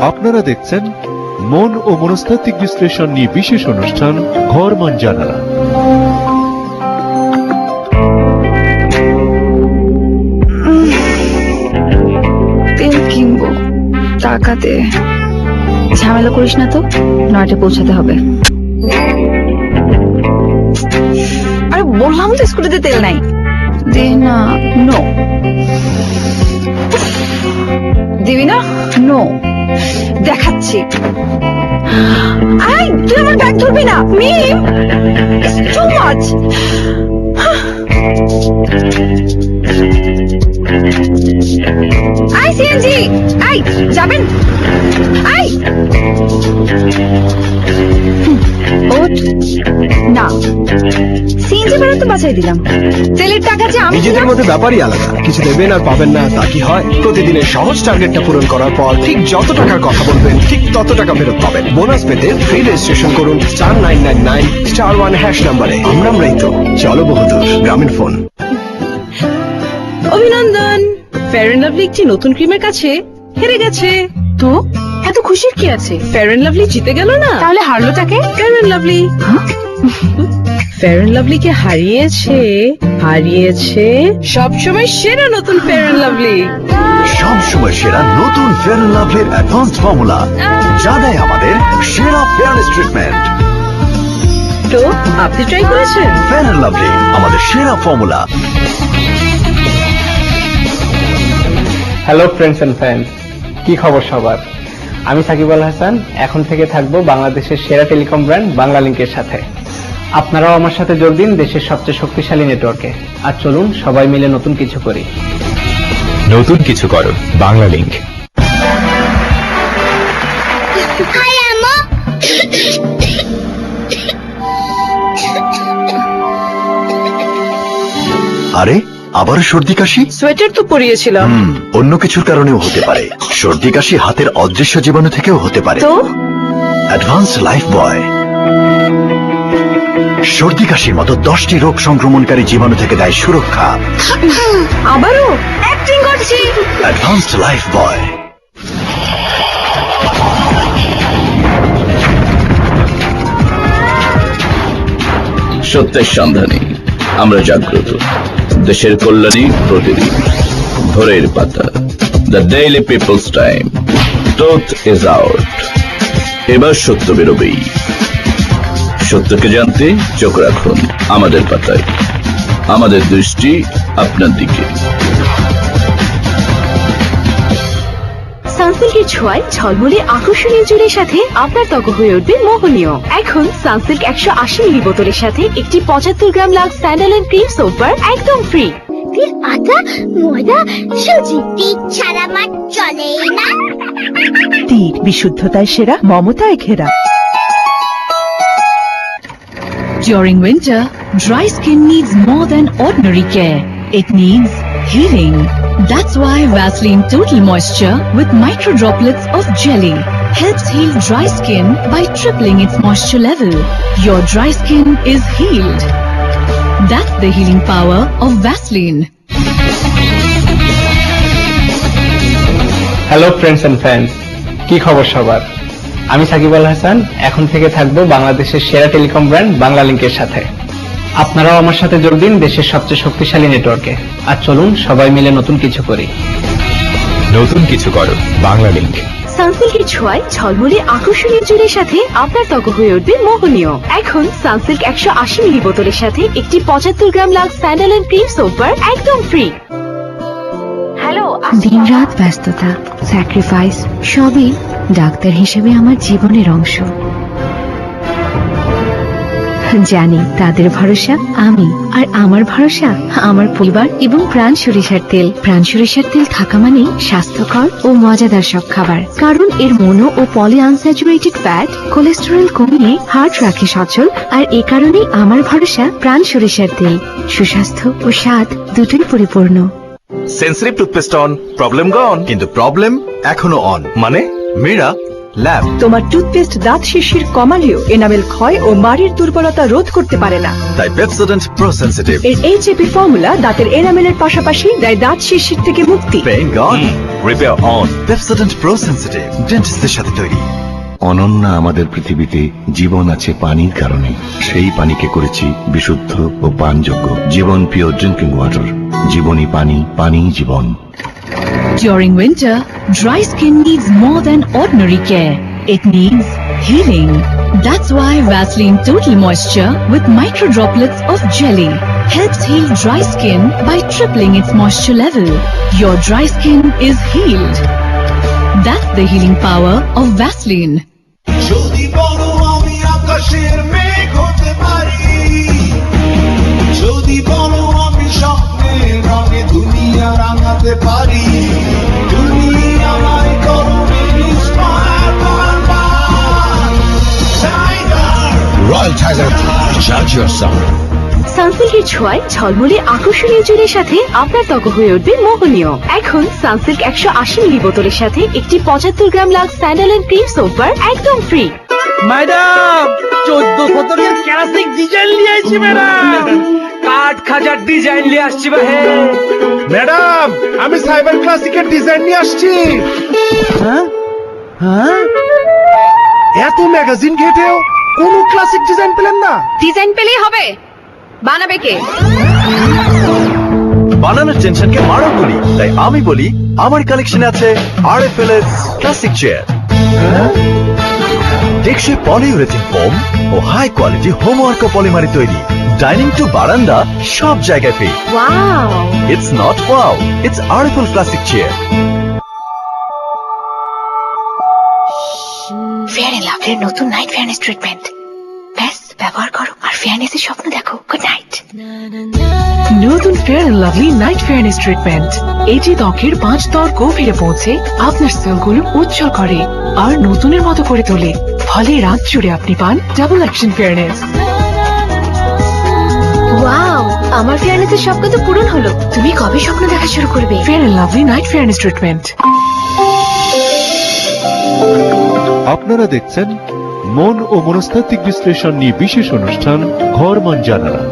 আপনারা দেখছেন মন ও মনস্তাত্ত্বিক বিশ্লেষণ নিয়ে বিশেষ অনুষ্ঠান ঘর মান জানালা। তেল কিনবো, টাকা দে। ঝামেলা করিস না তো, 9টায় পৌঁছাতে হবে। আরে বললাম তো স্কুটিতে তেল নাই। দে না। নো দিবি না? নো দেখাচ্ছি। আই তুই আমার ব্যাগ ধরবি না মিম, ইটস টু মাচ। আই সিএনজি, আই যাবেন? আই ওঠ না, সিএনজি ভাড়া তো বাঁচাই দিলাম, তেলের টাকা যে আমি নিজেদের মধ্যে ব্যাপারই আলাদা। কিছু দেবেন আর পাবেন না তা কি হয়? প্রতিদিনের সহজ টার্গেটটা পূরণ করার পর ঠিক যত টাকার কথা বলবেন ঠিক তত টাকা ফেরত পাবেন। বোনাস পেতে ফ্রি রেজিস্ট্রেশন করুন *999*1# নাম্বারে। আমরাই তো। চলো বহুদূর। গ্রামীণ ফোন। অভিনন্দন, ফেয়ার এন্ড লাভলি একটি নতুন ক্রিমের কাছে হেরে গেছে। তো এত খুশির কি আছে? ফেয়ার এন্ড লাভলি জিতে গেল না, তাহলে হারলো তাকে? Fair and lovely. Fair and lovely কে হারিয়েছে সবসময় সেরা নতুন ফেয়ার এন্ড লাভলি। সব সময় সেরা নতুন ফেয়ার এন্ড লাভলির অ্যাডভান্স ফর্মুলা, যা দেয় আমাদের সেরা ফেয়ারনেস ট্রিটমেন্ট। তো আপনি ট্রাই করেছেন? ফেয়ার এন্ড লাভলি আমাদের সেরা formula. Hello friends and fans, কি খবর সবার? আমি সাকিব আল হাসান এখন থেকে থাকবো বাংলাদেশের সেরা টেলিকম ব্র্যান্ড বাংলালিংকের সাথে। আপনারাও আমার সাথে যোগ দিন দেশের সবচেয়ে শক্তিশালী নেটওয়ার্কে। আর চলুন সবাই মিলে নতুন কিছু করি। নতুন কিছু করো, বাংলালিংক। আরে আবার সর্দি কাশি? সোয়েটার তো পরিয়েছিলাম। অন্য কিছুর কারণেও হতে পারে। সর্দি কাশি হাতের অদৃশ্য জীবাণু থেকেও হতে পারে। তো অ্যাডভান্স লাইফ বয় সর্দি কাশির মতো 10টি রোগ সংক্রমণকারী জীবাণু থেকে দেয় সুরক্ষা। আবারও অ্যাক্টিং করছি। Advanced Lifebuoy. সত্যের সন্ধানে আমরা জাগ্রত, দেশের কল্যাণী প্রতিদিন। Bhorer Pata, The Daily People's Time. Truth is out. এবার সত্য বেরোবেই। সত্যকে জানতে চোখ রাখুন আমাদের পাতায়। আমাদের দৃষ্টি আপনার দিকে। সানসিল্কের ছোঁয়ায় ঝলমলে আকর্ষণীয় জুড়ির সাথে আপনার ত্বক হয়ে উঠবে মোহনীয়। এখন সানসিল্ক 180 মিলি বোতলের সাথে একটি 75 gram Lux sandal cream soap bar একদম ফ্রি। তিল, আটা, ময়দা, সুজি, তিল ছাড়া মাছ চলে না। তিল বিশুদ্ধতায় সেরা, মমতায় ঘেরা। During winter, dry skin needs more than ordinary care. It needs healing. That's why Vaseline Total Moisture with micro droplets of jelly helps heal dry skin by tripling its moisture level. Your dry skin is healed. That's the healing power of Vaseline. Hello friends and fans, কি খবর সবার? আমি সাকিব আল হাসান এখন থেকে থাকবো বাংলাদেশের সেরা telecom brand বাংলালিংকের সাথে। আপনারাও আমার সাথে যোগ দিন দেশের সবচেয়ে শক্তিশালী নেটওয়ার্কে। আর চলুন সবাই মিলে নতুন কিছু করি। নতুন কিছু করো, বাংলালিংক। সানসিল্কের ছোঁয়ায় ঝলমলে আকর্ষণীয় জুড়ির সাথে আপনার ত্বক হয়ে উঠবে মোহনীয়। এখন সানসিল্ক 180 মিলি বোতলের সাথে একটি 75 gram Lux sandal cream soap bar একদম ফ্রি। দিন রাত ব্যস্ততা, স্যাক্রিফাইস সবই ডাক্তার হিসেবে আমার জীবনের অংশ। জানি তাদের ভরসা আমি, আর আমার ভরসা আমার পরিবার এবং প্রাণ সরিষার তেল। প্রাণ সরিষার তেল থাকা মানে স্বাস্থ্যকর ও মজাদার সব খাবার, কারণ এর মনো ও পলি আনস্যাচুরেটেড ফ্যাট কোলেস্টেরল কমিয়ে হার্ট রাখে সচল। আর এ কারণেই আমার ভরসা প্রাণ সরিষার তেল। সুস্বাস্থ্য ও স্বাদ দুটোই পরিপূর্ণ। সেন্সিটিভ টুথপেস্ট অন, প্রবলেম গন। কিন্তু প্রবলেম এখনো অন। মানে মীরা ল্যাব। তোমার টুথপেস্ট দাঁত শিরশির কমালেও এনামেল ক্ষয় ও মাড়ির দুর্বলতা রোধ করতে পারে না। তাই পেপসোডেন্ট প্রো সেনসিটিভ এর এইচএপি ফর্মুলা দাঁতের এনামেলের পাশাপাশি দেয় দাঁত শিরশির থেকে মুক্তি। Pain gone, repair on. Pepsodent Pro Sensitive ডেন্টিস্টের সাথে তৈরি। অনন্যা আমাদের পৃথিবীতে জীবন আছে পানির কারণে। সেই পানিকে করেছি বিশুদ্ধ ও পানযোগ্য। জীবন পিওর ড্রিঙ্কিং ওয়াটার। জীবনই পানি, পানিই জীবন। During winter, dry skin needs more than ordinary care. It needs healing. That's why Vaseline Total Moisture with micro droplets of jelly helps heal dry skin by tripling its moisture level. Your dry skin is healed. That's the healing power of Vaseline. যদি বলো আমি আকাশের মেঘ হতে পারি, যদি বলো আমি স্বপ্নের রঙে দুনিয়া রাঙাতে পারি, তুমি আমায় করো ইন্সপায়ার বারবার। টাইগার, রয়্যাল টাইগার, জাজ ইয়োরসেলফ। সানসিল্কের ছোঁয়ায় ঝলমলে আকর্ষণীয় চুলের সাথে আপনার ত্বক হয়ে উঠবে মোহনীয়। এখন সানসিল্ক 180 মিলি বোতলের সাথে একটি 75 gram Lux sandal and cream soap bar একদম ফ্রি। ম্যাডাম 14 শতকের ক্লাসিক ডিজাইন নিয়ে আসছি ম্যাডাম। কাঠ খাজার ডিজাইন নিয়ে আসছি ম্যাডাম আমি সাইবার ক্লাসিকের ডিজাইন নিয়ে আসছি। হ্যাঁ হ্যাঁ, এত ম্যাগাজিন ঘেটেও কোন ক্লাসিক ডিজাইন পেলেন না? ডিজাইন পেলেই হবে, বানাবে কে? বানানোর টেনশনকে মারো বলি, তাই আমি বলি আমার কালেকশনে আছে RFL এর ক্লাসিক চেয়ার। টেকসই পলিউরেথিন ফোম ও হাই কোয়ালিটি হোমওয়ার্ক পলিমারে তৈরি। ডাইনিং টু বারান্দা সব জায়গায় free. Wow, it's not wow, it's RFL classic chair. Fair and লাভলির নতুন নাইট ফেয়ারনেস ট্রিটমেন্ট। ব্যাস ব্যবহার করো আর ফেয়ারনেসের স্বপ্ন দেখো। Good night. নতুন fair and lovely night fairness treatment. এটি ত্বকের 5 স্তর গভীরে পৌঁছে আপনার সেলগুলো উজ্জ্বল করে আর নতুনের মতো করে তোলে। ফলে রাত জুড়ে আপনি পান ডাবল অ্যাকশন ফেয়ারনেস। ওয়াও, আমার ফেয়ারনেসের স্বপ্ন তো পূরণ হলো। তুমি কবে স্বপ্ন দেখা শুরু করবে? Fair and lovely night fairness treatment. আপনারা দেখছেন মন ও মনস্তাত্ত্বিক বিশ্লেষণ নিয়ে বিশেষ অনুষ্ঠান ঘর মান জানালা।